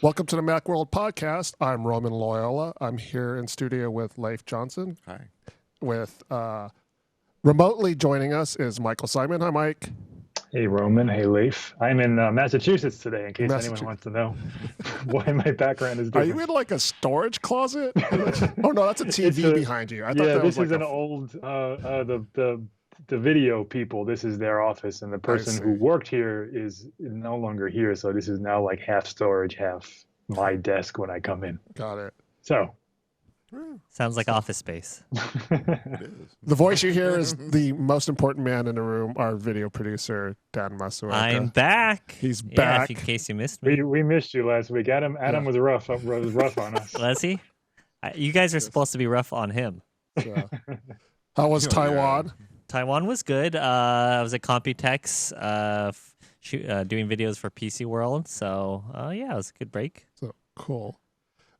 Welcome to the Macworld podcast. I'm Roman Loyola. I'm here in studio with Leif Johnson. Hi. With remotely joining us is Michael Simon. Hi, Mike. Hey, Roman. Hey, Leif. I'm in Massachusetts today, in case anyone wants to know why my background is different. Are you in like a storage closet? Oh, no, that's a TV behind you. I thought that was like an old, the video people, this is their office, and the person who worked here is no longer here, so this is now like half storage, half my desk when I come in. Got it. So. Sounds like Office Space. The voice you hear is the most important man in the room, our video producer, Dan Masuaka. I'm back. He's back. In case you missed me. We missed you last week. Adam was rough on us. Was he? You guys are supposed to be rough on him. So. How was Taiwan? Taiwan was good. I was at Computex doing videos for PC World. So, yeah, it was a good break. So cool.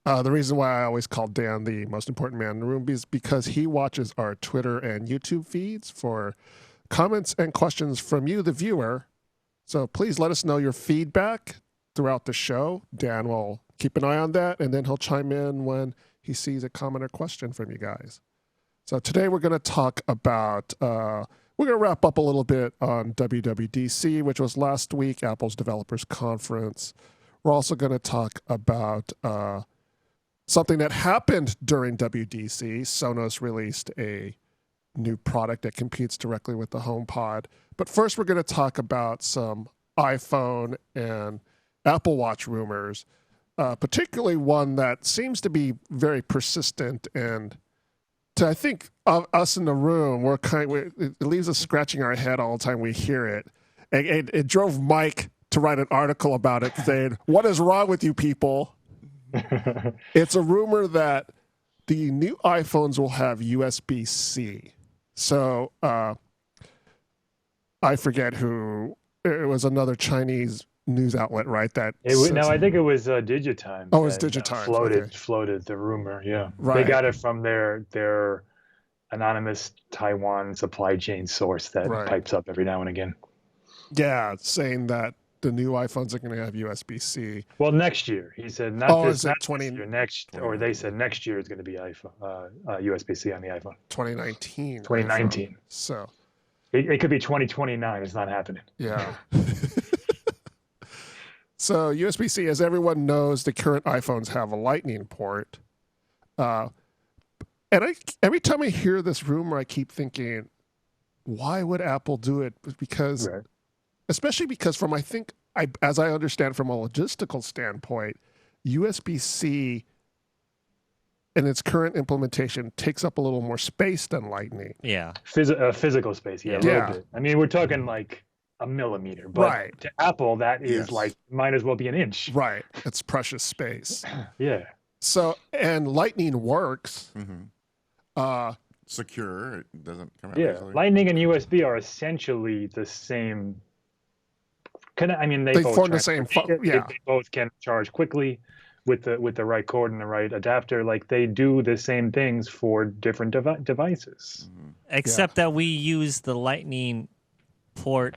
The reason why I always call Dan the most important man in the room is because he watches our Twitter and YouTube feeds for comments and questions from you, the viewer. So please let us know your feedback throughout the show. Dan will keep an eye on that, and then he'll chime in when he sees a comment or question from you guys. So today we're going to talk about, we're going to wrap up a little bit on WWDC, which was last week, Apple's Developers Conference. We're also going to talk about something that happened during WWDC. Sonos released a new product that competes directly with the HomePod. But first, we're going to talk about some iPhone and Apple Watch rumors, particularly one that seems to be very persistent. And to, I think, us in the room, it leaves us scratching our head all the time we hear it. And it drove Mike to write an article about it saying, "What is wrong with you people?" It's a rumor that the new iPhones will have USB-C. So I forget who. It was another Chinese news outlet, right? I think it was Digitime. Oh, it was Digitime. Floated the rumor. Yeah, right. They got it from their anonymous Taiwan supply chain source that pipes up every now and again. Yeah, saying that the new iPhones are going to have USB-C. Well, next year. He said this year, or they said next year is going to be iPhone USB-C on the iPhone. 2019. 2019. iPhone. So it could be 2029. It's not happening. Yeah. So USB-C, as everyone knows, the current iPhones have a Lightning port. And every time I hear this rumor, I keep thinking, why would Apple do it? Because... Right. Especially because as I understand from a logistical standpoint, USB-C in its current implementation takes up a little more space than Lightning. Yeah. Physical space, a little bit. I mean, we're talking like a millimeter, but to Apple, that is like, might as well be an inch. Right. It's precious space. Yeah. So, and Lightning works. Mm-hmm. Secure. It doesn't come out easily. Lightning and USB are essentially the same. They both form the same. They both can charge quickly with the right cord and the right adapter. Like they do the same things for different devices. Mm-hmm. Except that we use the Lightning port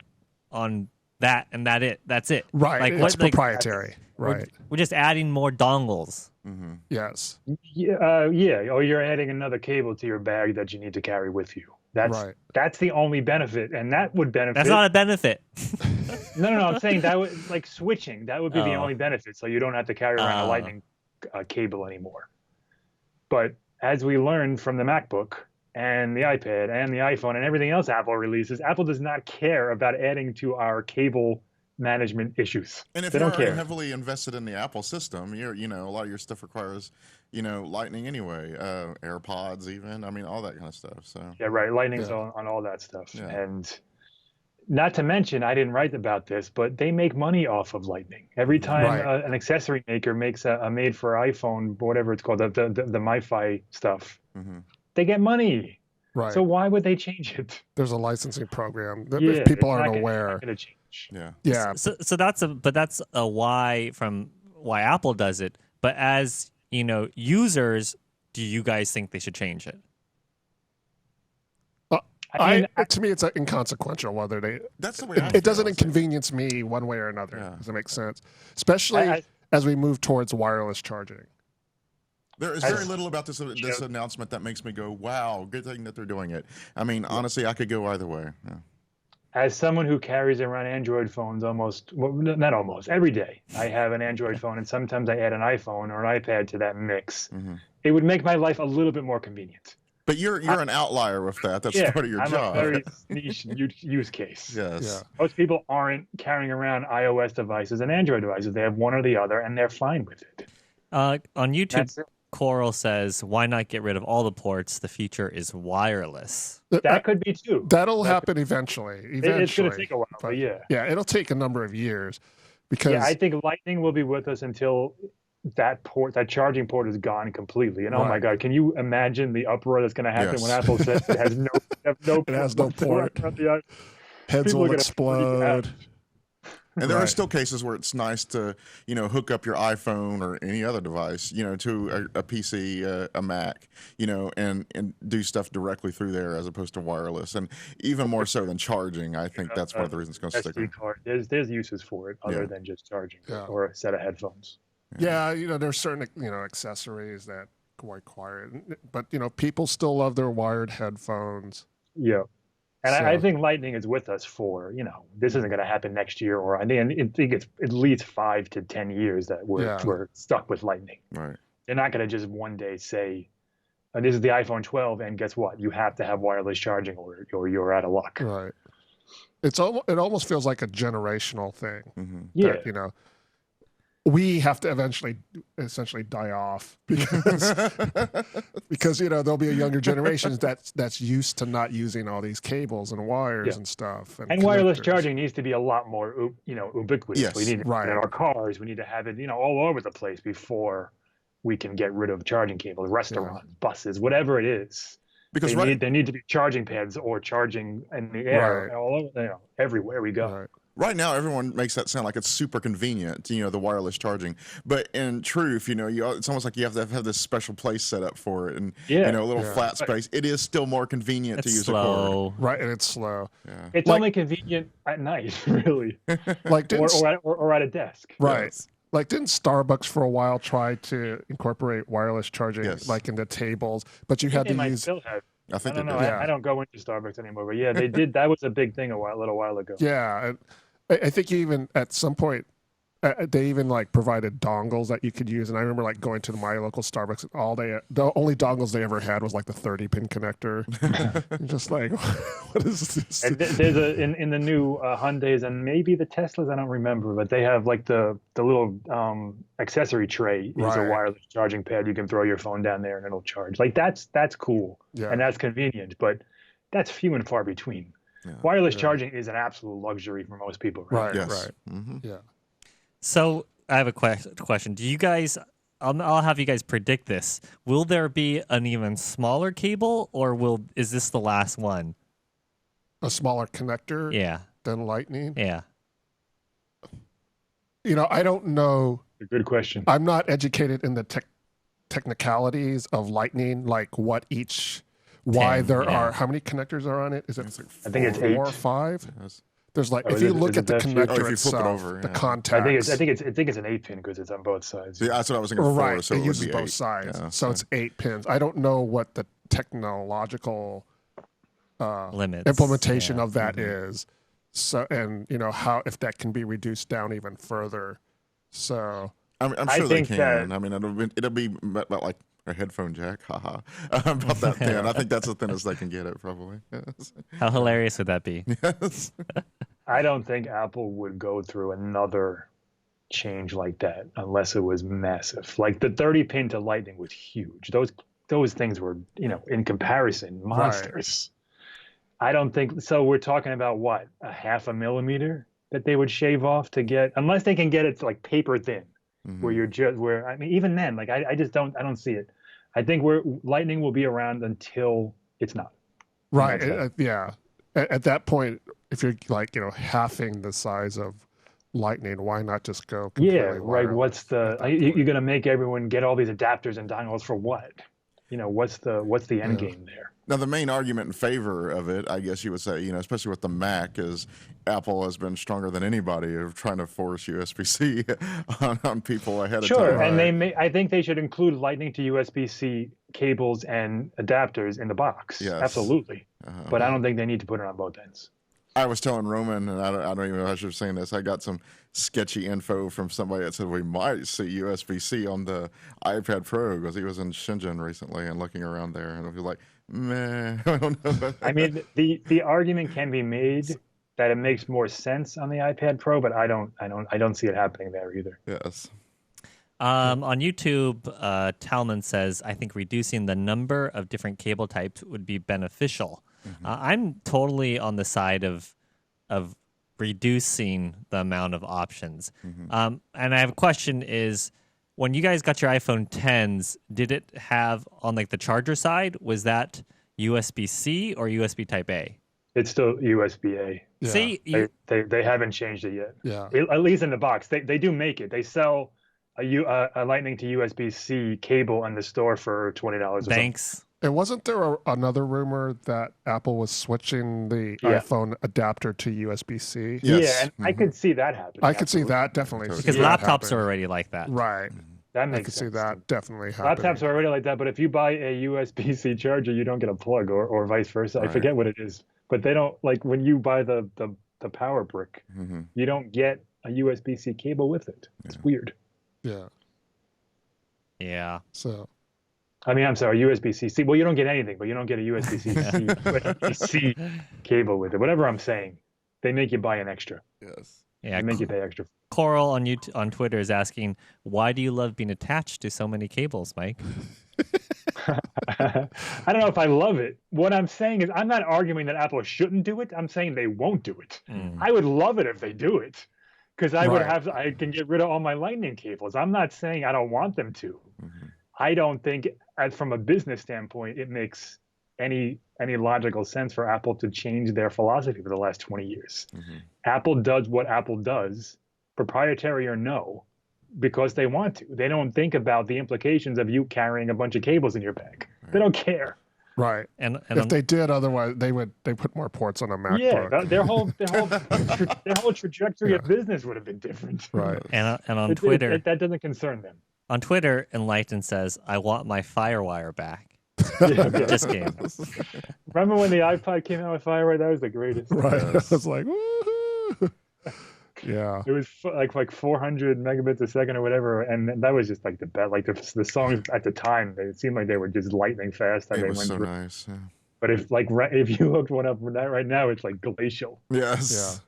on that, and that's it. Right. Like it's proprietary. Right. We're just adding more dongles. Mm-hmm. Yes. Yeah. Or you're adding another cable to your bag that you need to carry with you. That's the only benefit, and that would benefit. That's not a benefit. No. I'm saying that would like switching. That would be the only benefit, so you don't have to carry around a Lightning cable anymore. But as we learned from the MacBook and the iPad and the iPhone and everything else Apple releases, Apple does not care about adding to our cable management issues. And if you're heavily invested in the Apple system, a lot of your stuff requires, Lightning anyway, AirPods even, all that kind of stuff. So yeah, right. Lightning's on all that stuff. Yeah. And not to mention, I didn't write about this, but they make money off of Lightning. Every time an accessory maker makes a made for iPhone, whatever it's called, the MiFi stuff, they get money. Right. So why would they change it? There's a licensing program if people aren't aware. Yeah. So that's a why from why Apple does it. But as users, do you guys think they should change it? To me, it's inconsequential whether they. That's the way it doesn't inconvenience me one way or another. Yeah. Does it make sense? Especially as we move towards wireless charging. There is very little about this announcement that makes me go, wow, good thing that they're doing it. I mean, honestly, I could go either way. Yeah. As someone who carries around Android phones not almost, every day, I have an Android phone, and sometimes I add an iPhone or an iPad to that mix. Mm-hmm. It would make my life a little bit more convenient. But you're an outlier with that. That's part of your job. I'm a very niche use case. Yes. Yeah. Most people aren't carrying around iOS devices and Android devices. They have one or the other, and they're fine with it. On YouTube, Coral says, why not get rid of all the ports? The future is wireless. That could be too. That'll happen eventually. It's going to take a while, but yeah. Yeah, it'll take a number of years. Because I think Lightning will be with us until that charging port is gone completely. And oh my God, can you imagine the uproar that's going to happen when Apple says it has no port? Heads will explode. And there are still cases where it's nice to, hook up your iPhone or any other device, to a PC, a Mac, and do stuff directly through there as opposed to wireless. And even more so than charging, I think that's one of the reasons it's going to stick. There's uses for it other than just charging or a set of headphones. Yeah, there's certain, accessories that require it. But, people still love their wired headphones. Yeah. And I think Lightning is with us for, this isn't going to happen next year, or I think it's at least 5 to 10 years that we're stuck with Lightning. Right. They're not going to just one day say, this is the iPhone 12, and guess what? You have to have wireless charging or you're out of luck. Right. It almost feels like a generational thing. Mm-hmm. Yeah. That, we have to essentially die off because there'll be a younger generation that's used to not using all these cables and wires and stuff. And wireless charging needs to be a lot more ubiquitous. Yes, we need it in our cars. We need to have it all over the place before we can get rid of charging cables, restaurants, buses, whatever it is. Because there need to be charging pads or charging in the air all over, everywhere we go. Right. Right now, everyone makes that sound like it's super convenient, the wireless charging. But in truth, it's almost like you have to have this special place set up for it, and a little flat space. It is still more convenient to use a cord, right? And it's slow. Yeah. It's only convenient at night, really, or at a desk, right? Yes. Like, didn't Starbucks for a while try to incorporate wireless charging into tables? But you had to use. I think don't know. I don't go into Starbucks anymore, but they did. That was a big thing a little while ago. Yeah, and I think even at some point they even provided dongles that you could use. And I remember going to my local Starbucks, and the only dongles they ever had was the 30-pin connector. Just what is this? And there's in the new Hyundais and maybe the Teslas, I don't remember, but they have the little accessory tray is a wireless charging pad. You can throw your phone down there and it'll charge. That's cool and that's convenient, but that's few and far between. Yeah. Wireless charging is an absolute luxury for most people. Right. Yes. Right. Mm-hmm. Yeah. So I have a question. Do you guys? I'll have you guys predict this. Will there be an even smaller cable, or is this the last one? A smaller connector? Yeah. Than Lightning? Yeah. I don't know. A good question. I'm not educated in the technicalities of Lightning, there are, how many connectors are on it? Is it I think it's 8 or 5? Yes. There's if you look at the connector itself, the contacts. I think it's an 8-pin because it's on both sides. Yeah, that's what I was thinking. Right, so it uses both 8. sides, Yeah, so it's 8 pins. I don't know what the technological limits implementation of that is. So, and how if that can be reduced down even further. So I'm sure they can. I mean, it'll be about a headphone jack, haha. About that thin. I think that's the thinnest they can get it, probably. Yes. How hilarious would that be? Yes. I don't think Apple would go through another change like that unless it was massive. The 30-pin to Lightning was huge. Those things were, in comparison, monsters. Right. I don't think so. We're talking about what, a half a millimeter that they would shave off to get, unless they can get it to paper thin. Mm-hmm. Where even then, I just don't see it. I think Lightning will be around until it's not. Right. Yeah. At that point, if you're halving the size of Lightning, why not just go completely wireless? What's you're going to make everyone get all these adapters and dongles for what? What's the end game there? Now, the main argument in favor of it, I guess you would say, especially with the Mac, is Apple has been stronger than anybody of trying to force USB-C on people ahead of time. Sure, and I think they should include Lightning to USB-C cables and adapters in the box. Yes. Absolutely. But I don't think they need to put it on both ends. I was telling Roman, and I don't even know how I should have saying this. I got some sketchy info from somebody that said we might see USB-C on the iPad Pro because he was in Shenzhen recently and looking around there, and I was like, meh, I don't know. I mean, the argument can be made that it makes more sense on the iPad Pro, but I don't see it happening there either. Yes. On YouTube, Talman says, I think reducing the number of different cable types would be beneficial. I'm totally on the side of reducing the amount of options. And I have a question is, when you guys got your iPhone 10s, did it have on like the charger side, was that USB-C or USB Type A? It's still USB-A. Yeah. See, they haven't changed it yet. Yeah. At least in the box. They do make it. They sell a Lightning to USB-C cable in the store for $20 or thanks. And wasn't there another rumor that Apple was switching the iPhone adapter to USB-C? Yes. Yeah, and I could see that happening. I could see that definitely. Because laptops are already like that. Right. That I makes could sense. see that definitely happening. Laptops are already like that, but if you buy a USB-C charger, you don't get a plug or vice versa. Right. I forget what it is. But they don't, like when you buy the power brick, you don't get a USB-C cable with it. It's weird. Yeah. Yeah. So. I mean, I'm sorry, USB-C. Well, you don't get anything, but you don't get a USB-C cable with it. Whatever I'm saying, they make you buy an extra. Yes. Yeah. They make you pay extra. Coral on Twitter is asking, why do you love being attached to so many cables, Mike? I don't know if I love it. What I'm saying is I'm not arguing that Apple shouldn't do it. I'm saying they won't do it. I would love it if they do it because I can get rid of all my Lightning cables. I'm not saying I don't want them to. I don't think from a business standpoint, it makes any logical sense for Apple to change their philosophy for the last 20 years. Apple does what Apple does, proprietary or no, because they want to. They don't think about the implications of you carrying a bunch of cables in your bag. They don't care. Right. And if they did, otherwise they put more ports on a MacBook. Yeah, their whole trajectory of business would have been different. Right. And on Twitter, that doesn't concern them. On Twitter, Enlighten says, "I want my FireWire back." Just kidding. Remember when the iPod came out with FireWire? That was the greatest. Right. I was like, woo-hoo. Yeah. It was like 400 megabits a second or whatever, and that was just like the best. Like the songs at the time, it seemed like they were just lightning fast. It was so nice. Yeah. But if you hooked one up for that right now, it's like glacial. Yes. Yeah.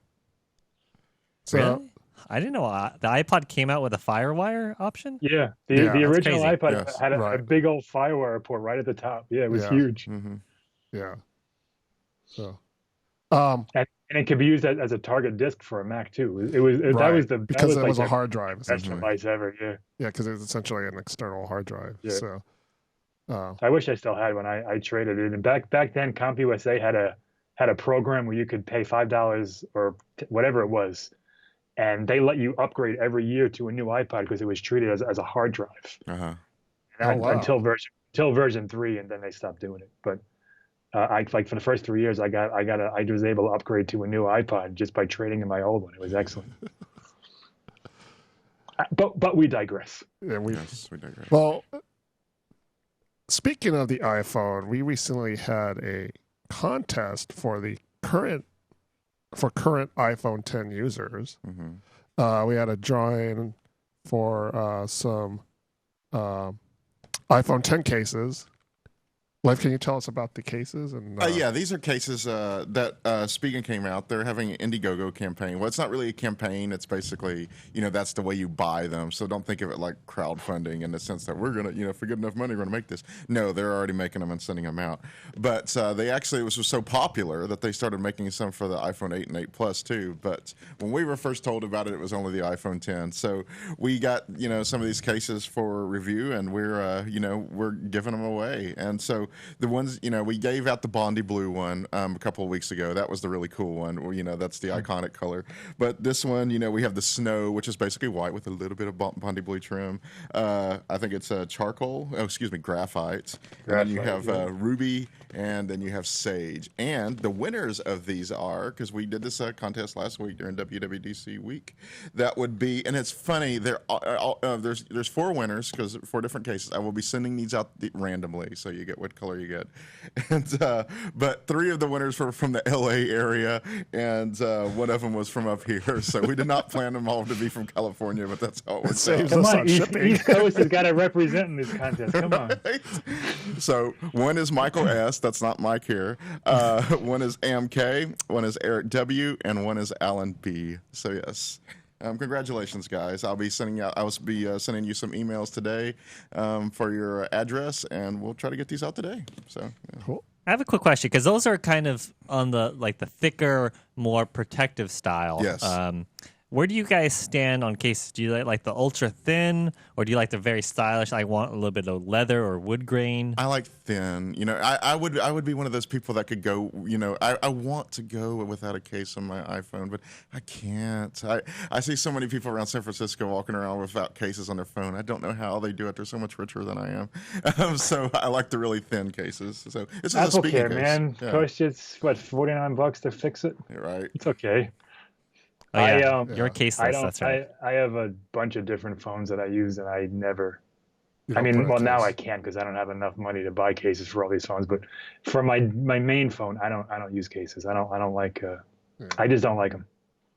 So, really? I didn't know the iPod came out with a FireWire option. Yeah, the original crazy. iPod had a big old FireWire port right at the top. Yeah, it was huge. Yeah. So, and it could be used as a target disk for a Mac too. It was because it was a hard drive. Best device ever. Yeah. Yeah, because it's essentially an external hard drive. Yeah. So, I wish I still had one. I traded it, and back then, CompUSA had a program where you could pay $5 or whatever it was. And they let you upgrade every year to a new iPod because it was treated as a hard drive until version 3, and then they stopped doing it. But for the first 3 years, I was able to upgrade to a new iPod just by trading in my old one. It was excellent. But we digress. Yeah, we digress. Well, speaking of the iPhone, we recently had a contest for current iPhone 10 users. We had a drawing for some iPhone 10 cases. Leif, can you tell us about the cases? And yeah, these are cases that Spigen came out. They're having an Indiegogo campaign. Well, it's not really a campaign. It's basically, that's the way you buy them. So don't think of it like crowdfunding in the sense that we're going to, for good enough money, we're going to make this. No, they're already making them and sending them out. But they actually, it was so popular that they started making some for the iPhone 8 and 8 Plus too. But when we were first told about it was only the iPhone 10. So we got, some of these cases for review, and we're giving them away. And so the ones, we gave out the Bondi blue one a couple of weeks ago. That was the really cool one. Where, that's the iconic color. But this one, we have the snow, which is basically white with a little bit of Bondi blue trim. I think it's charcoal. Oh, excuse me, graphite. And then you have ruby, and then you have sage. And the winners of these are, because we did this contest last week during WWDC week, that would be, and it's funny, there's 4 winners, because 4 different cases. I will be sending these out randomly, so you get what color you get. And but 3 of the winners were from the LA area, and one of them was from up here. So we did not plan them all to be from California, but that's how it works out. Come on, East Coast has got to represent in this contest. Come on. Right? So one is Michael S. That's not Mike here. One is AMK, one is Eric W, and one is Alan B. So yes. Congratulations, guys! I will be sending you some emails today for your address, and we'll try to get these out today. So, yeah. Cool. I have a quick question, because those are kind of on the thicker, more protective style. Yes. Where do you guys stand on cases? Do you like the ultra thin, or do you like the very stylish? I want a little bit of leather or wood grain. I like thin. I would be one of those people that could go. I want to go without a case on my iPhone, but I can't. I see so many people around San Francisco walking around without cases on their phone. I don't know how they do it. They're so much richer than I am. So I like the really thin cases. So it's just a speaking okay, case. Man. Yeah. Cost it's what, $49 to fix it. You're right. It's okay. Oh, yeah. You're caseless. That's right. I have a bunch of different phones that I use, and I never. You I don't mean, put a well, now case. I can't because I don't have enough money to buy cases for all these phones. But for my main phone, I don't use cases. I don't like. I just don't like them.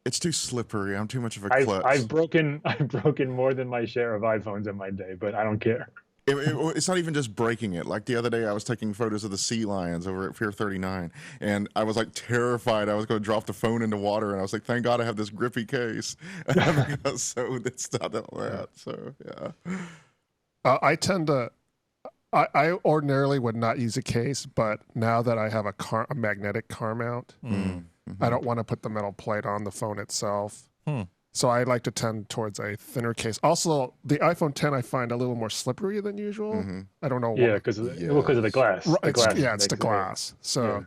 It's too slippery. I'm too much of a klutz. I've broken more than my share of iPhones in my day, but I don't care. It's not even just breaking it. Like the other day, I was taking photos of the sea lions over at Pier 39, and I was like terrified I was going to drop the phone into water, and I was like, thank God I have this grippy case. So it's not that. So, yeah. I ordinarily would not use a case, but now that I have a magnetic car mount, I don't want to put the metal plate on the phone itself. So I like to tend towards a thinner case. Also, the iPhone 10 I find a little more slippery than usual. I don't know why. Yeah, because of the glass. Right, It's the glass. So,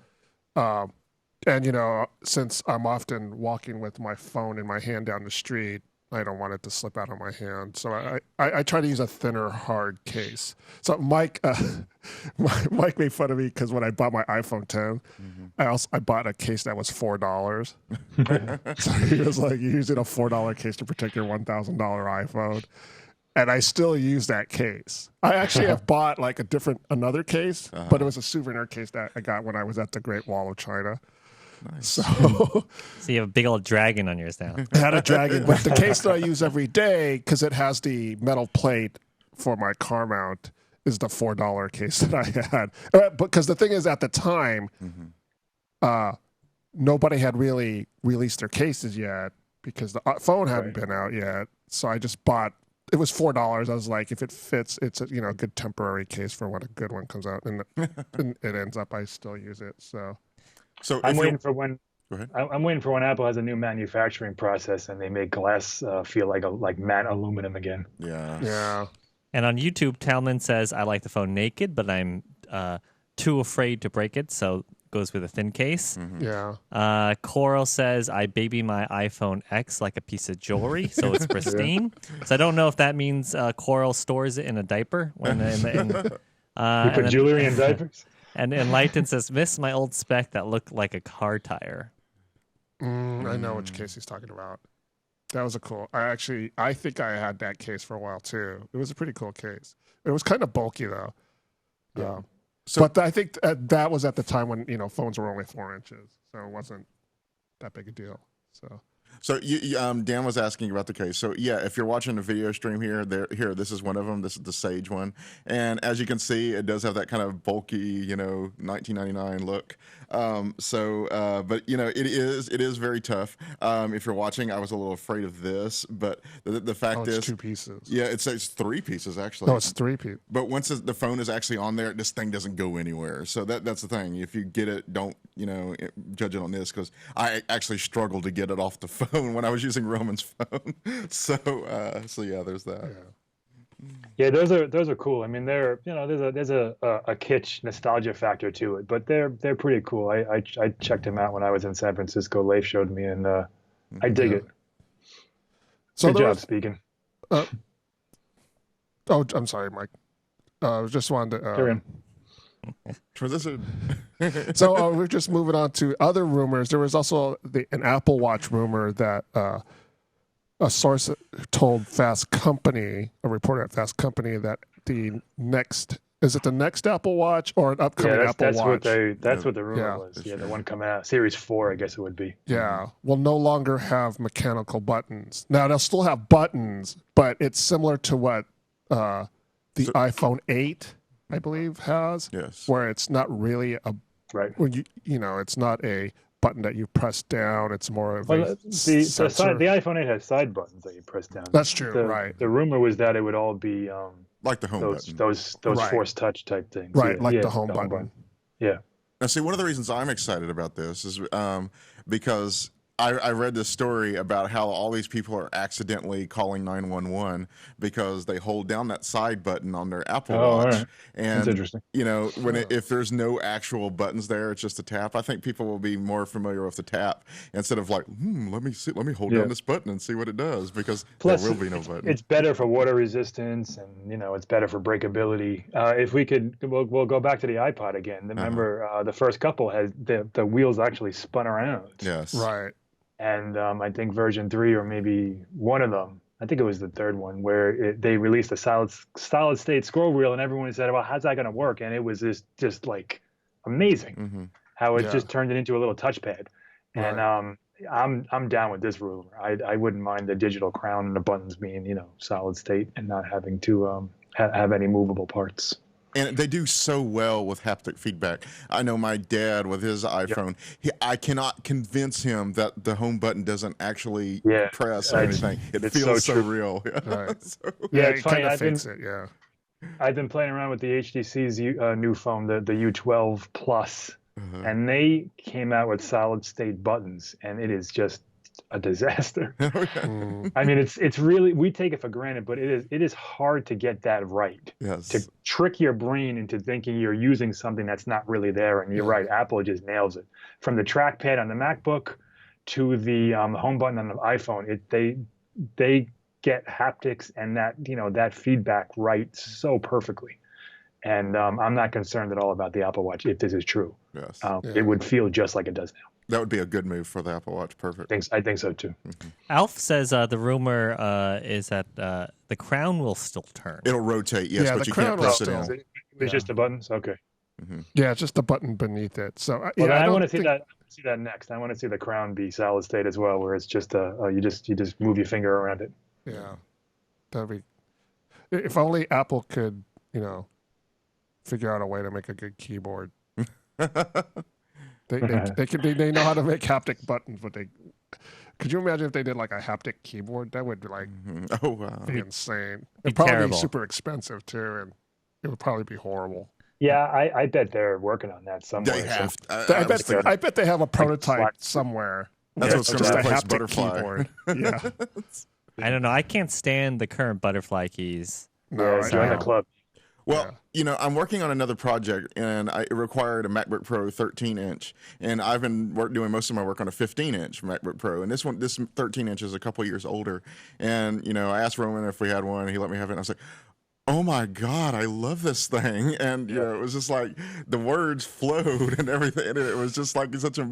and since I'm often walking with my phone in my hand down the street, I don't want it to slip out of my hand. So I try to use a thinner, hard case. So Mike made fun of me because when I bought my iPhone 10, I bought a case that was $4. So he was like, you're using a $4 case to protect your $1,000 iPhone. And I still use that case. I actually have bought like another case, but it was a souvenir case that I got when I was at the Great Wall of China. Nice. So you have a big old dragon on yours now. I had a dragon, but the case that I use every day, because it has the metal plate for my car mount, is the $4 case that I had. Because the thing is, at the time, nobody had really released their cases yet because the phone hadn't been out yet. So I just bought. It was $4. I was like, if it fits, it's a good temporary case for when a good one comes out, and it ends up I still use it. So I'm waiting for when. Go ahead. I'm waiting for when Apple has a new manufacturing process and they make glass feel like matte aluminum again. Yeah. And on YouTube, Talman says, I like the phone naked, but I'm too afraid to break it, so goes with a thin case. Yeah. Coral says, I baby my iPhone X like a piece of jewelry, so it's pristine. So I don't know if that means Coral stores it in a diaper. You put jewelry in diapers? And Enlighten says, miss my old spec that looked like a car tire. I know which case he's talking about. That was I think I had that case for a while too. It was a pretty cool case. It was kind of bulky though. Yeah. But I think that was at the time when phones were only 4 inches, so it wasn't that big a deal. So Dan was asking about the case. So yeah, if you're watching the video stream here, this is one of them. This is the Sage one, and as you can see, it does have that kind of bulky, 1999 look. But it is very tough. If you're watching, I was a little afraid of this, but the fact is, 2 pieces. Yeah, it's 3 pieces actually. No, it's 3 pieces. But once the phone is actually on there, this thing doesn't go anywhere. So that's the thing. If you get it, don't judge it on this, because I actually struggled to get it off the phone when I was using Roman's phone. So yeah, there's that. Yeah, those are cool. I mean, they're there's a kitsch nostalgia factor to it, but they're pretty cool. I checked them out when I was in San Francisco. Leif showed me, and I dig it. So Good job speaking. Oh, I'm sorry, Mike. I just wanted to. Carry on. So we're just moving on to other rumors. There was also an Apple Watch rumor that a source told Fast Company, a reporter at Fast Company, that the next Apple Watch or an upcoming Apple Watch? That's what the rumor was. Yeah, the one coming out, Series 4, I guess it would be. Yeah, will no longer have mechanical buttons. Now they'll still have buttons, but it's similar to what the iPhone 8, I believe, has. Yes. Where it's not really when it's not a button that you press down. It's more of the iPhone 8 has side buttons that you press down. That's true. Right. The rumor was that it would all be like the home button. Those force touch type things. Right, the home button. Yeah. Now, see, one of the reasons I'm excited about this is because I read this story about how all these people are accidentally calling 911 because they hold down that side button on their Apple Watch. Right. And, that's interesting. If there's no actual buttons there, it's just a tap. I think people will be more familiar with the tap instead of like, let me hold down this button and see what it does, because Plus, there will be no button. It's better for water resistance, and it's better for breakability. If we could, we'll go back to the iPod again. Remember, the first couple had the wheels actually spun around. Yes. Right. And I think version 3, or maybe one of them, I think it was the third one, where they released a solid state scroll wheel, and everyone said, well, how's that going to work? And it was just like amazing how it just turned it into a little touchpad. Right. And I'm down with this rumor. I wouldn't mind the digital crown and the buttons being, solid state and not having to have any movable parts. And they do so well with haptic feedback. I know my dad with his iPhone, I cannot convince him that the home button doesn't actually press or anything. It feels so real. Right. It's funny. I've been playing around with the HTC's new phone, the U12 Plus, and they came out with solid state buttons, and it is just a disaster. I mean, it's really, we take it for granted, but it is hard to get that right. Yes. To trick your brain into thinking you're using something that's not really there. And you're right, Apple just nails it. From the trackpad on the MacBook to the home button on the iPhone, they get haptics and that feedback right so perfectly. And I'm not concerned at all about the Apple Watch if this is true. Yes. It would feel just like it does now. That would be a good move for the Apple Watch. Perfect. I think so too. Alf says the rumor is that the crown will still turn. It'll rotate, yes, but you can't press it in. It's just the buttons? Okay. Yeah, it's just the button beneath it. So I want to see that. See that next. I want to see the crown be solid state as well, where it's just you just move your finger around it. Yeah, that'd be. If only Apple could, figure out a way to make a good keyboard. They know how to make haptic buttons, but could you imagine if they did like a haptic keyboard? That would be like be insane. It'd probably be super expensive too, and it would probably be horrible. Yeah, I bet they're working on that somewhere. They have. I bet they have a prototype somewhere. That's what's going to replace haptic Butterfly. Keyboard. Yeah. I don't know. I can't stand the current Butterfly keys. No, join the club. Well, I'm working on another project, and it required a MacBook Pro 13-inch, and I've been doing most of my work on a 15-inch MacBook Pro, and this 13-inch is a couple years older, and I asked Roman if we had one, and he let me have it, and I was like, oh my God, I love this thing. And, it was just like the words flowed and everything. And it was just like such a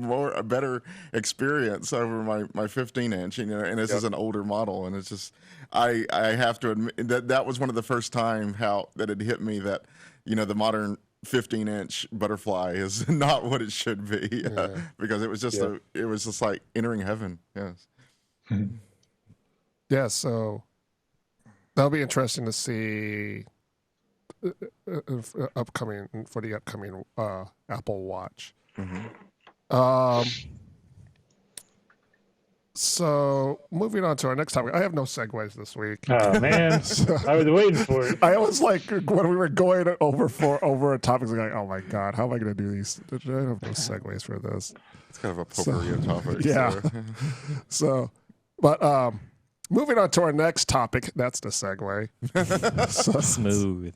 better experience over my 15-inch, and this is an older model. And it's just, I have to admit that was one of the first time that it hit me that, the modern 15-inch Butterfly is not what it should be because it was just it was just like entering heaven. Yes. Yeah. So that'll be interesting to see for the upcoming Apple Watch. So moving on to our next topic, I have no segues this week. Oh man, I was waiting for it. I was like, when we were going over a topic, I was like, oh my God, how am I going to do these? I have no segues for this. It's kind of a potpourri of topics. Yeah. So, but Moving on to our next topic. That's the segue. Smooth.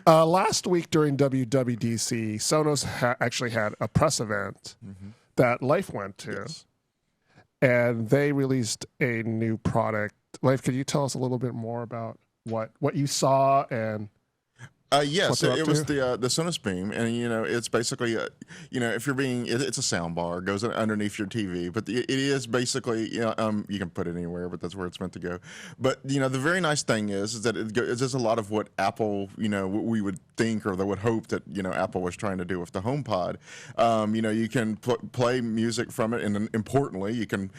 Last week during WWDC, Sonos actually had a press event that Life went to. Yes. And they released a new product. Life, could you tell us a little bit more about what you saw and Yes, it was the Sonos Beam, and it's basically if you're it's a sound bar, it goes underneath your TV, but it is basically you can put it anywhere, but that's where it's meant to go. But the very nice thing is that it does a lot of what Apple what we would think or they would hope that Apple was trying to do with the HomePod. You can play music from it, and importantly, you can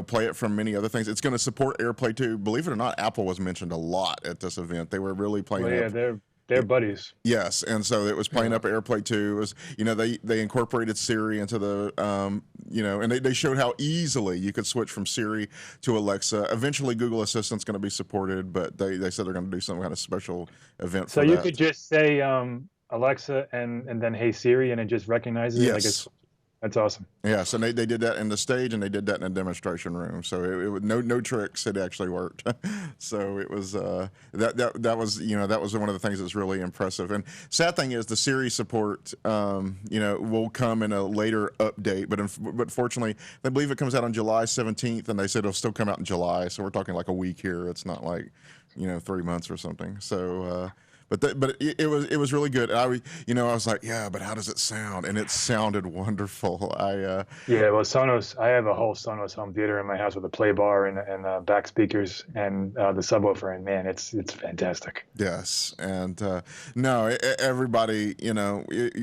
play it from many other things. It's going to support AirPlay too. Believe it or not, Apple was mentioned a lot at this event. They were really playing. Well, yeah, they're buddies. Yes, and so it was playing up AirPlay 2. It was, they incorporated Siri into the, and they showed how easily you could switch from Siri to Alexa. Eventually, Google Assistant's going to be supported, but they said they're going to do some kind of special event for that. So you could just say Alexa and then Hey Siri, and it just recognizes it. Yes. That's awesome. Yeah, so they did that in the stage, and they did that in a demonstration room. So it was no tricks. It actually worked. So it was that was that was one of the things that's really impressive. And sad thing is the Siri support will come in a later update, but fortunately they believe it comes out on July 17th, and they said it'll still come out in July. So we're talking like a week here. It's not like 3 months or something. So. But it was really good. I was like, yeah, but how does it sound? And it sounded wonderful. Well, Sonos. I have a whole Sonos home theater in my house with a play bar and back speakers and the subwoofer, and man, it's fantastic. Yes, and everybody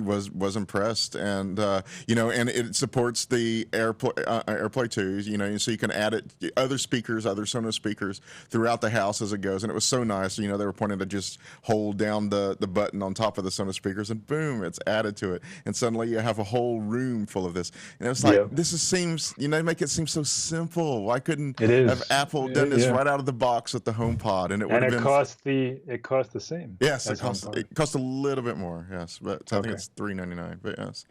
was impressed, and and it supports the AirPlay 2. So you can add it other Sonos speakers throughout the house as it goes, and it was so nice. They were pointing to just hold down the button on top of the Sonos speakers, and boom, it's added to it, and suddenly you have a whole room full of this. And it was like, this seems, make it seem so simple. Why couldn't have Apple done this right out of the box with the HomePod? And it would have been. It cost the same. Yes, it cost a little bit more. Yes, but I think it's $399. But yes.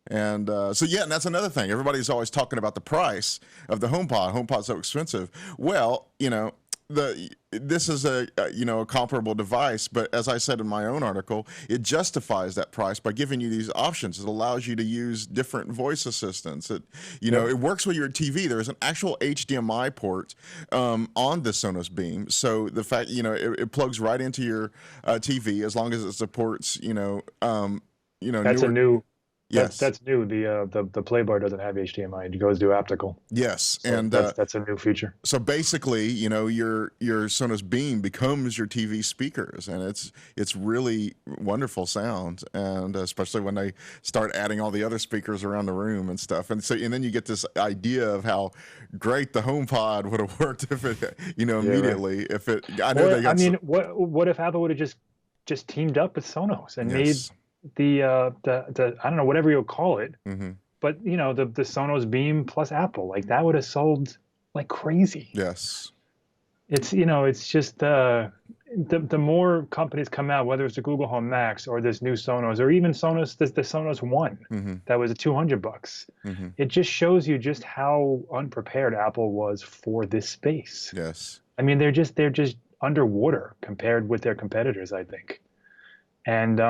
And and that's another thing. Everybody's always talking about the price of the HomePod. HomePod's so expensive. Well, this is a comparable device, but as I said in my own article, it justifies that price by giving you these options. It allows you to use different voice assistants. It works with your TV. There is an actual HDMI port on the Sonos Beam, so the fact it plugs right into your TV as long as it supports that's a new. Yes, that's new. The play bar doesn't have HDMI; it goes to optical. Yes, so and that's a new feature. So basically, your Sonos Beam becomes your TV speakers, and it's really wonderful sound, and especially when they start adding all the other speakers around the room and stuff, and then you get this idea of how great the HomePod would have worked if it immediately right. if it. I know they got. What if Apple would have just teamed up with Sonos and made the I don't know, whatever you'll call it, but the Sonos Beam plus Apple, like that would have sold like crazy. Yes, it's it's just the more companies come out, whether it's the Google Home Max or this new Sonos or even Sonos, the Sonos One that was $200. It just shows you just how unprepared Apple was for this space. Yes, I mean they're just underwater compared with their competitors, I think. And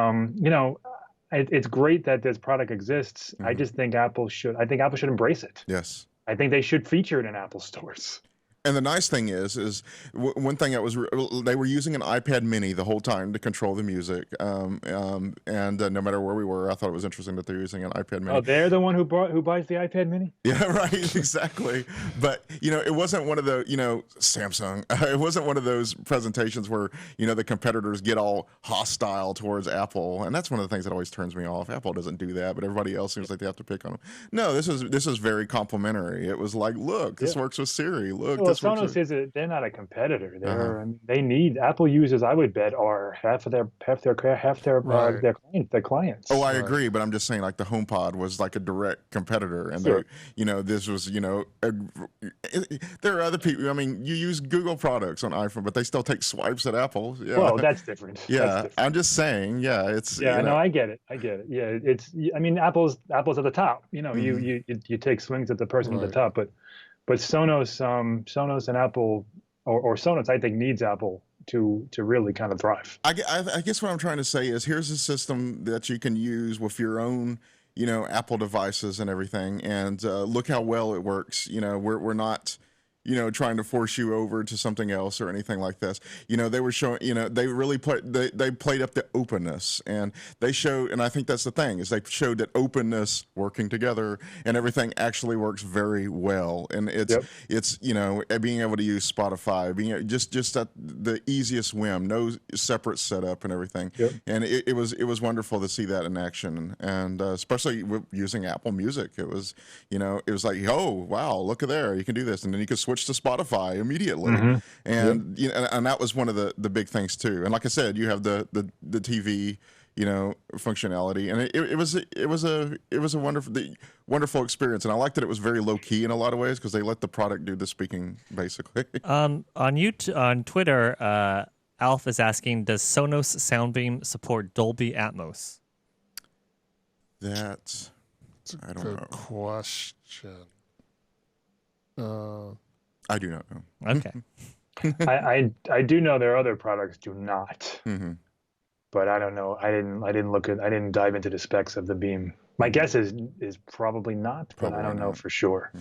it's great that this product exists. I just think Apple should embrace it. Yes, I think they should feature it in Apple stores. And the nice thing is one thing that was they were using an iPad Mini the whole time to control the music, and no matter where we were, I thought it was interesting that they're using an iPad Mini. Oh, they're the one who buys the iPad Mini? Yeah, right, exactly. But it wasn't one of the Samsung. It wasn't one of those presentations where the competitors get all hostile towards Apple, and that's one of the things that always turns me off. Apple doesn't do that, but everybody else seems like they have to pick on them. No, this is very complimentary. It was like, look, this works with Siri. Look. Well, Sonos they're not a competitor. They need Apple users. I would bet are half their clients. Oh, I agree, but I'm just saying like the HomePod was like a direct competitor, and this was there are other people. I mean, you use Google products on iPhone, but they still take swipes at Apple. Yeah. Well, that's different. Yeah, that's different. I'm just saying. Yeah, it's no, I get it. Yeah, it's. I mean, Apple's at the top. You take swings at the person at the top, but But Sonos and Apple, or Sonos, I think needs Apple to really kind of thrive. I guess what I'm trying to say is here's a system that you can use with your own, Apple devices and everything, and look how well it works. We're not, trying to force you over to something else or anything like this. They were showing, they really they played up the openness, and they showed, and I think that's the thing, is they showed that openness working together and everything actually works very well. And it's being able to use Spotify, being just at the easiest whim, no separate setup and everything. Yep. And it was wonderful to see that in action, and especially with using Apple Music. It was like, oh wow, look at there, you can do this, and then you could switch to Spotify immediately. And and that was one of the big things too. And like I said, you have the TV functionality, and it was a wonderful experience. And I liked that it was very low key in a lot of ways, because they let the product do the speaking basically. On Twitter, Alf is asking, does Sonos Soundbeam support Dolby Atmos? That's I don't know. Question. I do not know. Okay. I do know their other products do not, but I don't know. I didn't dive into the specs of the Beam. My guess is probably not, but I don't know for sure.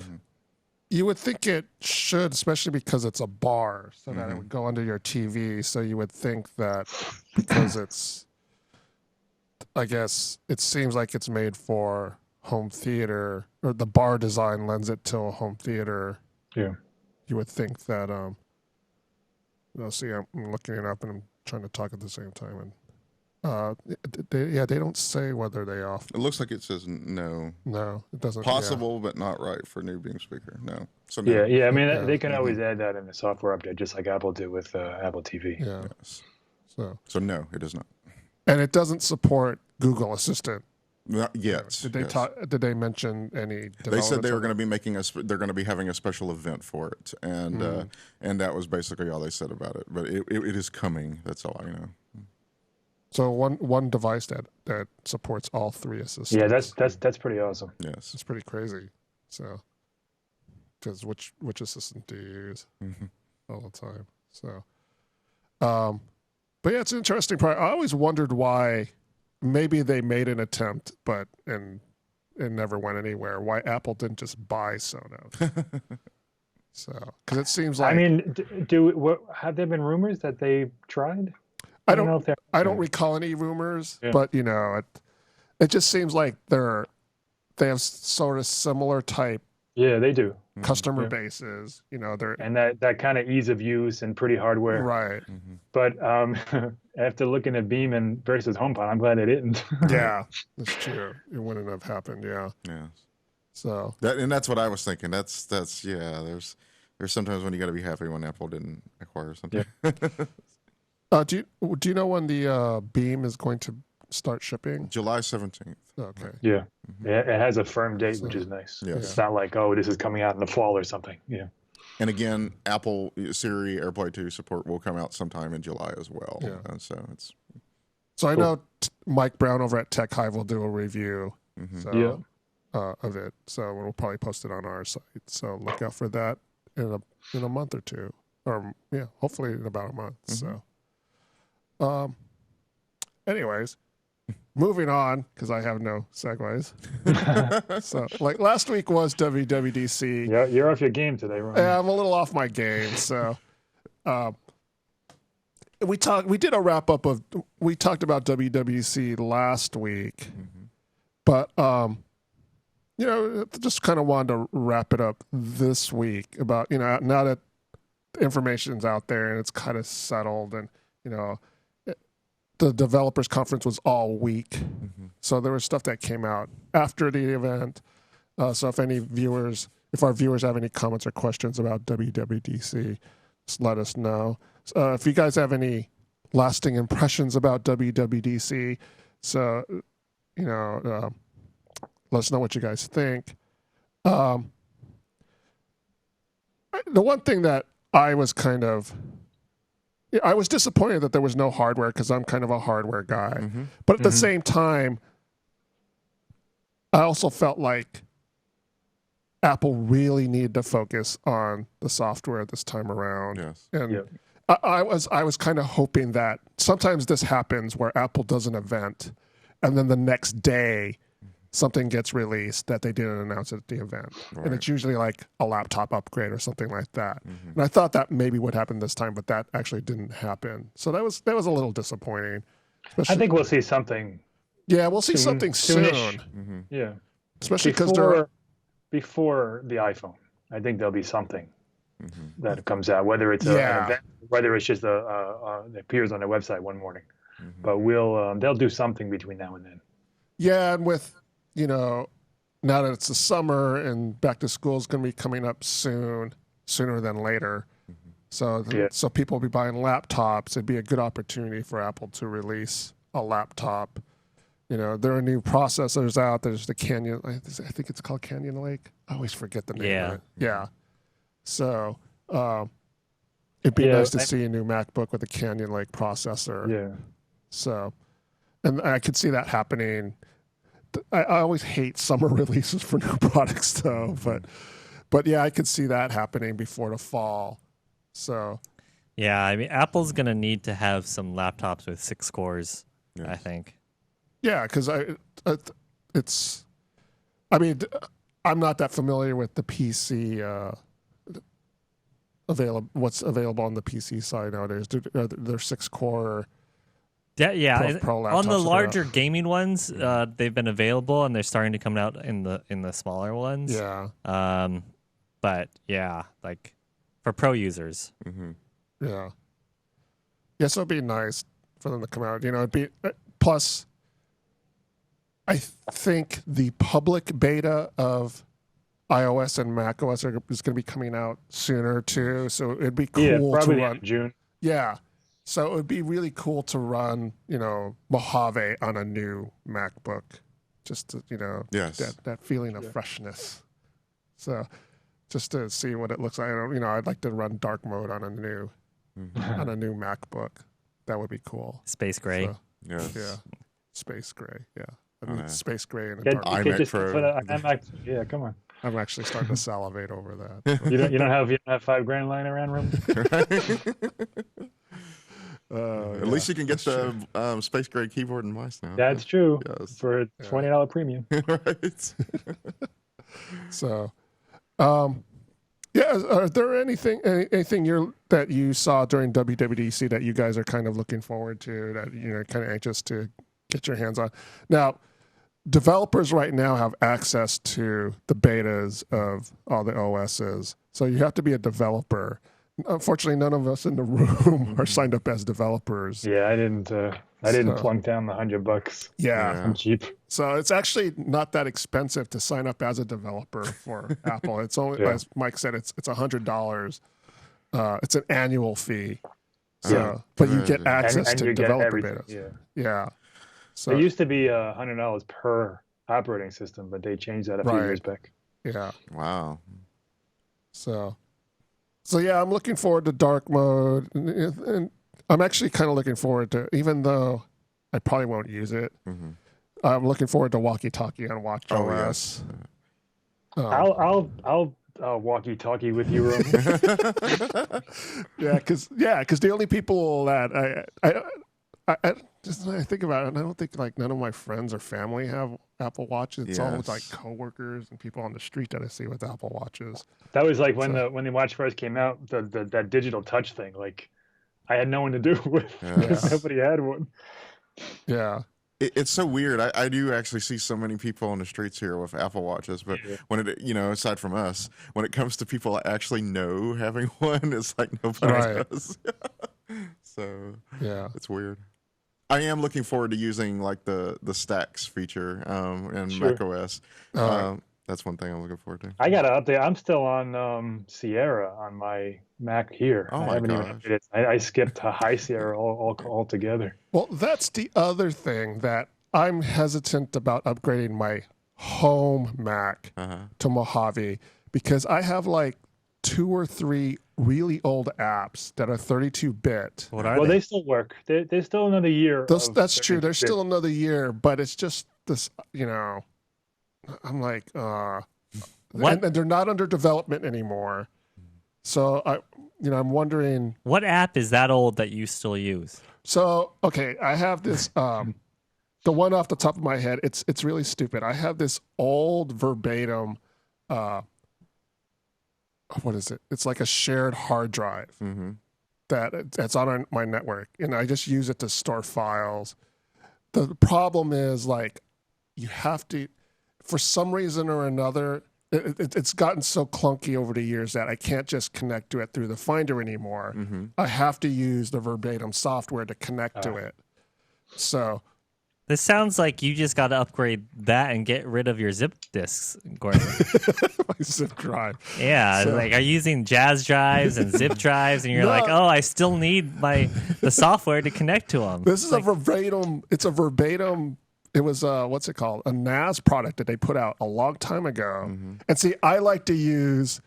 You would think it should, especially because it's a bar, so that it would go under your TV. So you would think that because it's, I guess it seems like it's made for home theater, or the bar design lends it to a home theater. Yeah. You would think that, see, I'm looking it up and I'm trying to talk at the same time. And they don't say whether they offer. It looks like it says no. No, it doesn't. Possible, but not right for new Beam speaker. No. So no. Yeah. I mean, they can always add that in the software update, just like Apple did with Apple TV. Yeah. Yes. So no, it does not. And it doesn't support Google Assistant. Not yet. Did they Did they mention any? They said they were going to be they're going to be having a special event for it, and that was basically all they said about it. But it is coming. That's all I know. So one device that supports all three assistants. Yeah, that's pretty awesome. Yes, it's pretty crazy. So, because which assistant do you use all the time? So, but yeah, it's an interesting part. I always wondered why. Maybe they made an attempt, but and it never went anywhere. Why Apple didn't just buy Sonos? So, because it seems like, I mean, have there been rumors that they tried? I don't know if I don't recall any rumors, but it just seems like they have sort of similar type. Yeah, they do. Customer bases, they're and that kind of ease of use and pretty hardware, right? But after looking at Beam versus HomePod, I'm glad they didn't. Yeah, that's true. It wouldn't have happened. Yeah. So that's what I was thinking. That's yeah. There's sometimes when you got to be happy when Apple didn't acquire something. Yeah. Do you know when the Beam is going to start shipping? July 17th. Okay. Yeah. It has a firm date, which is nice. Yes. It's not like, oh, this is coming out in the fall or something. Yeah. And again, Apple Siri AirPlay 2 support will come out sometime in July as well. Yeah. So it's. So I know Mike Brown over at Tech Hive will do a review of it. So we'll probably post it on our site. So look out for that in a month or two, or hopefully in about a month. So. Anyways, moving on, because I have no segues. So, like last week was WWDC. Yeah, you're off your game today, Ron. Yeah, I'm a little off my game. So, we did a wrap up we talked about WWDC last week, but just kind of wanted to wrap it up this week about now that the information's out there and it's kind of settled, and the developers conference was all week. So there was stuff that came out after the event. So if our viewers have any comments or questions about WWDC, just let us know. If you guys have any lasting impressions about WWDC, so, let us know what you guys think. The one thing that I was I was disappointed that there was no hardware, because I'm kind of a hardware guy. But at the same time, I also felt like Apple really needed to focus on the software this time around. Yes. And Yep. I was kind of hoping that sometimes this happens where Apple does an event and then the next day something gets released that they didn't announce at the event. Right. And it's usually like a laptop upgrade or something like that. And I thought that maybe would happen this time, but that actually didn't happen. So that was a little disappointing. I think we'll see something. Yeah, we'll see something soonish. soon. Yeah. Especially because before the iPhone. I think there'll be something that comes out, whether it's an event, whether it's just it appears on their website one morning. But they'll do something between now and then. Yeah, and with, now that it's the summer and back to school is going to be coming up sooner than later. So people will be buying laptops. It'd be a good opportunity for Apple to release a laptop. There are new processors out. There's the Canyon. I think it's called Canyon Lake. I always forget the name of it. Yeah. So it'd be nice to see a new MacBook with a Canyon Lake processor. Yeah. So, and I could see that happening. I always hate summer releases for new products, though. But yeah, I could see that happening before the fall. So. Yeah, I mean, Apple's gonna need to have some laptops with 6 cores. Yes. I think. Yeah, because I'm not that familiar with the PC what's available on the PC side nowadays. They're 6-core. Yeah. Pro on the laptops larger gaming ones, they've been available and they're starting to come out in the smaller ones. Yeah. But yeah, like for pro users. Yeah. Yeah, so it'd be nice for them to come out. It'd be plus. I think the public beta of iOS and macOS is going to be coming out sooner too. So it'd be cool probably to run in June. Yeah. So it would be really cool to run, Mojave on a new MacBook. Just to, Yes. that feeling of freshness. So just to see what it looks like. I'd like to run dark mode on a new MacBook. That would be cool. Space gray. So, Yes. yeah. Space gray. Yeah. Space gray and a Yeah, dark. you could just Pro. put an iMac. Yeah, come on. I'm actually starting to salivate over that. You don't have $5,000 lying around, room? At least you can get the space gray keyboard and mice now. That's true. Yes. For a $20 premium. Right. So, are there anything that you saw during WWDC that you guys are kind of looking forward to, that kind of anxious to get your hands on? Now, developers right now have access to the betas of all the OSs, so you have to be a developer. Unfortunately, none of us in the room are signed up as developers. Yeah, I didn't plunk down the $100. Yeah. I'm cheap. So it's actually not that expensive to sign up as a developer for Apple. It's only, as Mike said, it's $100. It's an annual fee. So, but you get access and to you get developer everything, betas. Yeah. So it used to be $100 per operating system, but they changed that a few years back. Yeah. Wow. So yeah, I'm looking forward to dark mode, and I'm actually kind of looking forward to, even though I probably won't use it. I'm looking forward to walkie-talkie on WatchOS. I'll walkie-talkie with you, Roman. because the only people that I think about it, and I don't think like none of my friends or family have Apple Watches. It's all like coworkers and people on the street that I see with Apple Watches. That was like when the watch first came out, that digital touch thing. Like, I had no one to do with. Nobody had one. Yeah. It's so weird. I do actually see so many people on the streets here with Apple Watches, but when it, aside from us, when it comes to people that actually know having one, it's like nobody does. So it's weird. I am looking forward to using like the stacks feature in macOS. That's one thing I'm looking forward to. I got to update. I'm still on Sierra on my Mac here. Oh I my haven't gosh. even updated. I skipped to High Sierra altogether. Well, that's the other thing that I'm hesitant about upgrading my home Mac to Mojave, because I have like 2 or 3 really old apps that are 32-bit. What are they? They still work. There's still another year. That's true. There's still another year, but it's just this, I'm like, and they're not under development anymore. So I'm wondering, what app is that old that you still use? So, okay, I have this, the one off the top of my head, it's really stupid. I have this old verbatim, what is it? It's like a shared hard drive that's on my network, and I just use it to store files. The problem is, like, you have to, for some reason or another, it's gotten so clunky over the years that I can't just connect to it through the Finder anymore. I have to use the verbatim software to connect to it. So this sounds like you just got to upgrade that and get rid of your zip disks, Gordon. My zip drive. Yeah, So- like are you using Jazz drives and zip drives, and you're like, oh, I still need the software to connect to them. This is a verbatim. It's a verbatim. It was what's it called? A NAS product that they put out a long time ago. And see, I like to use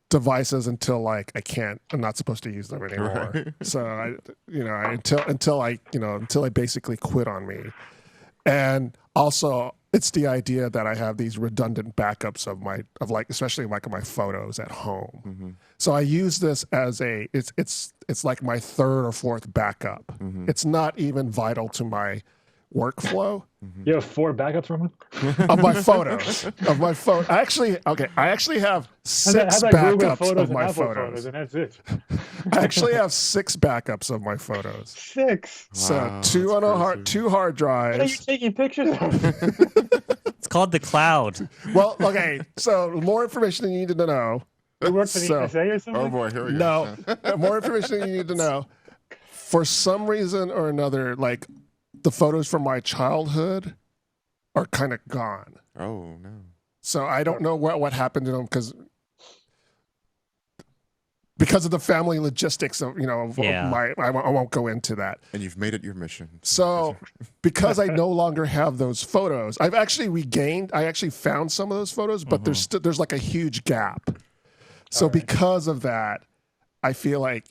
devices until like I'm not supposed to use them anymore. Right. So until I basically quit on me. And also, it's the idea that I have these redundant backups of especially like my photos at home. So I use this as it's like my third or fourth backup. It's not even vital to my workflow. You have 4 backups from him? Of my photos. Of my phone. I actually have 6 How about Google backups Photos of and my Apple photos. and that's it. I actually have 6 backups of my photos. 6. So Wow, 2 that's on a crazy. 2 hard What are you drives. taking pictures of? It's called the cloud. Well, okay. So more information than you need to know. You work for the So- NSA or something? Oh boy, here we go. No, more information than you need to know. For some reason or another, like the photos from my childhood are kind of gone. Oh no. So I don't know what happened to them because of the family logistics of Yeah. I won't go into that. And you've made it your mission. So because I no longer have those photos, I actually found some of those photos, but there's like a huge gap. So because of that, I feel like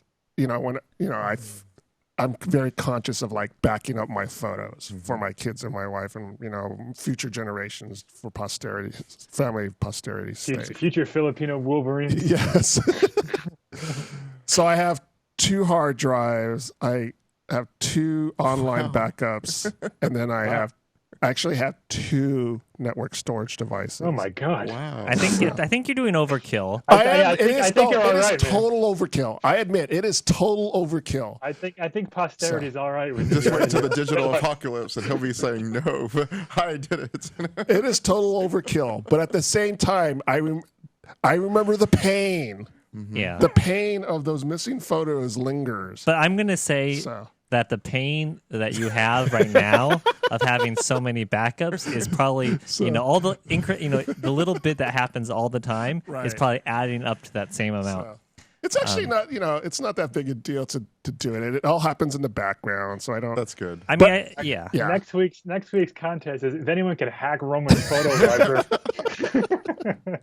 I'm very conscious of like backing up my photos for my kids and my wife and future generations for posterity, family posterity's sake. Future Filipino Wolverine. Yes. So I have 2 hard drives. I have 2 online backups, and then I actually have 2 network storage devices. Oh my God. Wow. I think you're doing overkill. I think you're all it is right, man. total overkill. I admit it is total overkill. I think posterity is all right with Just you. wait till the digital apocalypse and he'll be saying no, but I did it. It is total overkill. But at the same time, I remember the pain. Yeah. The pain of those missing photos lingers. But I'm going to say So. that the pain that you have right now of having so many backups is probably, all the the little bit that happens all the time is Right. probably adding up to that same amount. So, it's actually not, it's not that big a deal to do it. It all happens in the background, so I don't. That's good. I mean, yeah. Yeah. Next week's contest is if anyone can hack Roman's photo library.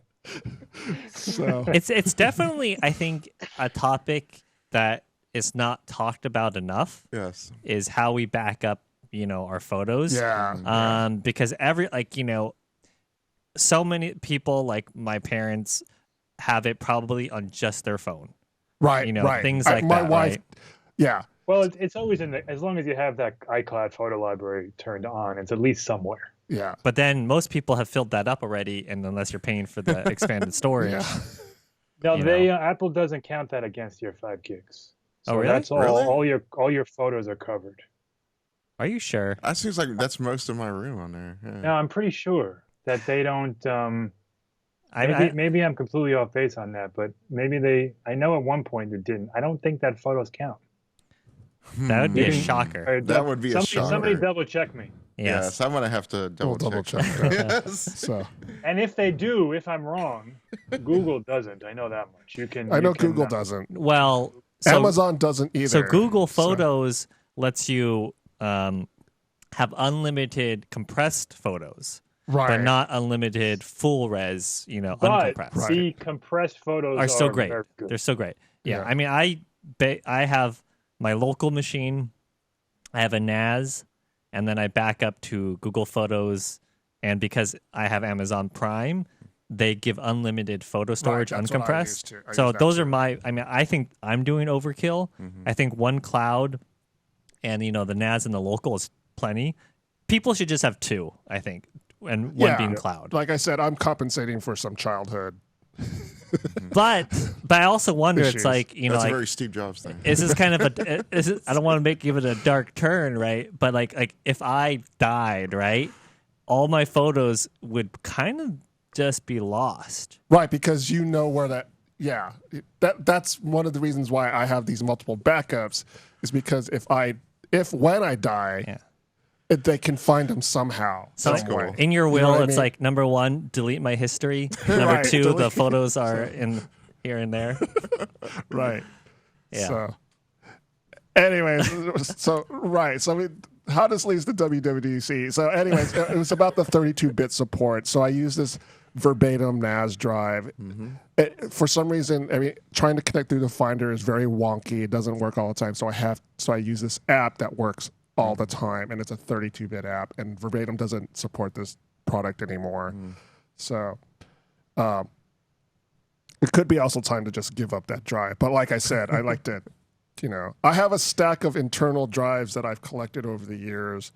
So It's definitely, I think, a topic that is not talked about enough Yes. is how we back up, our photos. yeah. Because so many people, like my parents, have it probably on just their phone. Right. Right. Things like my that. wife. Right? Yeah. Well, it's always as long as you have that iCloud photo library turned on, it's at least somewhere. Yeah. But then most people have filled that up already, and unless you're paying for the expanded storage, Yeah. No, You Apple doesn't count that against your 5 gigs. So Oh, really? That's all. Really? All your photos are covered. are you sure? That seems like that's most of my room on there. Yeah. No, I'm pretty sure that they don't. I Maybe I'm completely off base on that, but maybe I know at one point it didn't. I don't think that photos count. that would be a Hmm. shocker. That would be a Somebody shocker. double check me. Yes, I'm gonna have to We'll double check. double check that. Yes. So And if they do, if I'm wrong, Google doesn't. I know that much. I know Google doesn't. Well, so, Amazon doesn't either. So Google Photos lets you have unlimited compressed photos, Right. but not unlimited full res. But Uncompressed. the compressed photos Are so great. very good. They're so great. Yeah, Yeah. I mean, I have my local machine, I have a NAS, and then I back up to Google Photos, and because I have Amazon Prime, they give unlimited photo storage that's what I used uncompressed. to. I So use that those too. are I think I'm doing overkill. I think one cloud and the NAS and the local is plenty. People should just have two, I think, and one being cloud. Like I said, I'm compensating for some childhood. But I also wonder, Issues. it's like, That's a like, very Steve Jobs thing. is this kind of I don't want to give it a dark turn, right? But like if I died, right, all my photos would kind of just be lost. Right, because you know where that. Yeah, that's one of the reasons why I have these multiple backups, is because when I die, they can find them somehow. So some way. in your will, know what I it's mean? like, number one, delete my history. Number Right, two, the delete. photos are in here and there. Right. Yeah. So, anyways, so how this leads to WWDC. So, anyways, it was about the 32-bit support. So I use this verbatim NAS drive. For some reason, trying to connect through the Finder is very wonky. It doesn't work all the time. So I use this app that works all the time, and it's a 32-bit app. And verbatim doesn't support this product anymore. So, it could be also time to just give up that drive. But like I said, I like to, I have a stack of internal drives that I've collected over the years.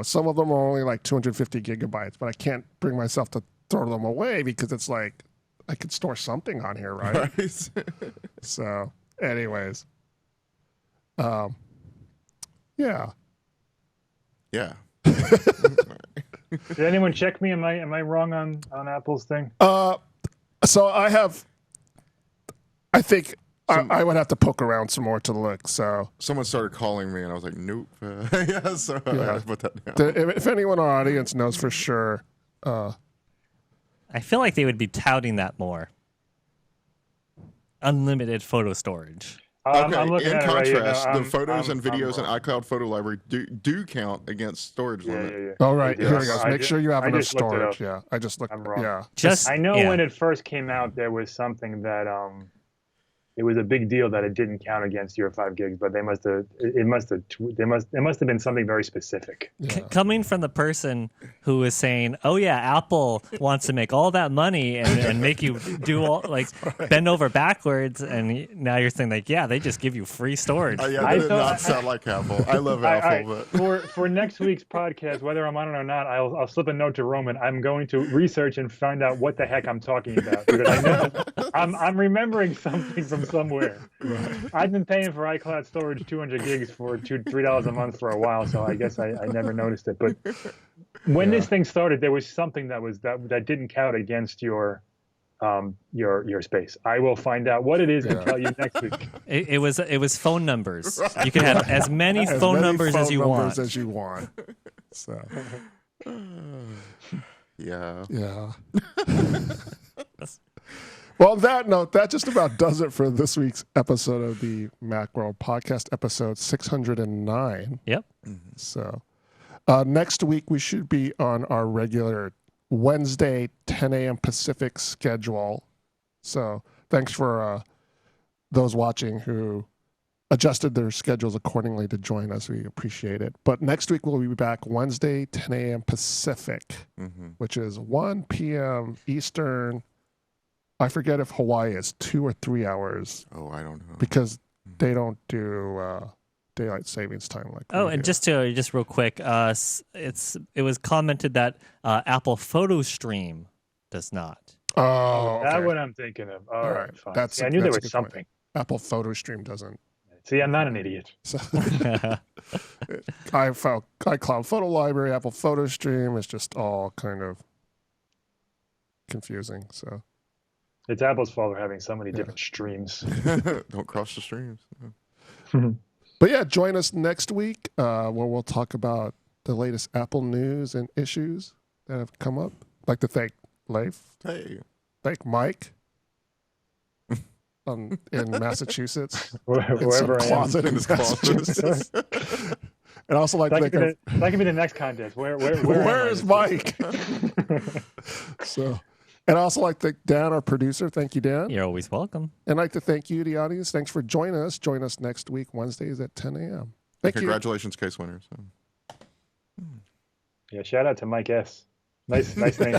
Some of them are only like 250 gigabytes, but I can't bring myself to throw them away because it's like I could store something on here, right? Right. So, anyways, yeah. Yeah. Did anyone check me? Am I wrong on Apple's thing? So I think I would have to poke around some more to look. So Someone started calling me, and I was like, "Nope." Yeah, so I had to put that down. if anyone in our audience knows for sure, I feel like they would be touting that more. Unlimited photo storage. Okay. I'm looking In at it right here. contrast, No, the photos and I'm videos in wrong. iCloud Photo Library do count against storage limit. all right, Yeah, here we go. I Make sure you have I enough just looked it up. storage. Yeah, I just looked. I'm wrong. Yeah, Just I know yeah. when it first came out, there was something that it was a big deal that it didn't count against your 5 gigs, but there must have been something very specific. Coming from the person who is saying, "Oh yeah, Apple wants to make all that money and make you do all bend over backwards," and now you're saying yeah, they just give you free storage. Yeah, I that did thought- not sound like Apple. I love Apple, but For next week's podcast, whether I'm on it or not, I'll slip a note to Roman. I'm going to research and find out what the heck I'm talking about, because I know I'm remembering something from somewhere. I've been paying for iCloud storage 200 gigs for $3 a month for a while, so I guess I never noticed it. But when this thing started, there was something that didn't count against your space. I will find out what it is and tell you next week. It was phone numbers. You can have as many phone numbers as you want. So yeah. yeah. Well, on that note, that just about does it for this week's episode of the Macworld podcast, episode 609. Yep. So next week we should be on our regular Wednesday 10 a.m. Pacific schedule. So thanks for those watching who adjusted their schedules accordingly to join us. We appreciate it. But next week we'll be back Wednesday 10 a.m. Pacific, which is 1 p.m. Eastern. I forget if Hawaii is 2 or 3 hours. Oh, I don't know. Because they don't do daylight savings time like we And do. just real quick, it was commented that Apple Photo Stream does not. Oh, That's okay. what I'm thinking of. All right, fine. That's See, I knew there that's a was good point. something. Apple Photo Stream doesn't. See, I'm not an idiot. So iCloud Photo Library, Apple Photo Stream is just all kind of confusing. So It's Apple's fault for having so many different streams. Don't cross the streams. But yeah, join us next week where we'll talk about the latest Apple news and issues that have come up. I'd like to thank Leif, Hey. thank Mike in Massachusetts, in some Wherever I am. closet in In his closet. Massachusetts. And also like to That thank could be the next contest. Where where is am I? Mike? So, and I also like to thank Dan, our producer. Thank you, Dan. You're always welcome. And I'd like to thank you, the audience. Thanks for joining us. Join us next week, Wednesdays at 10 a.m. Thank you. Congratulations, case winners. Yeah, shout out to Mike S. Nice name.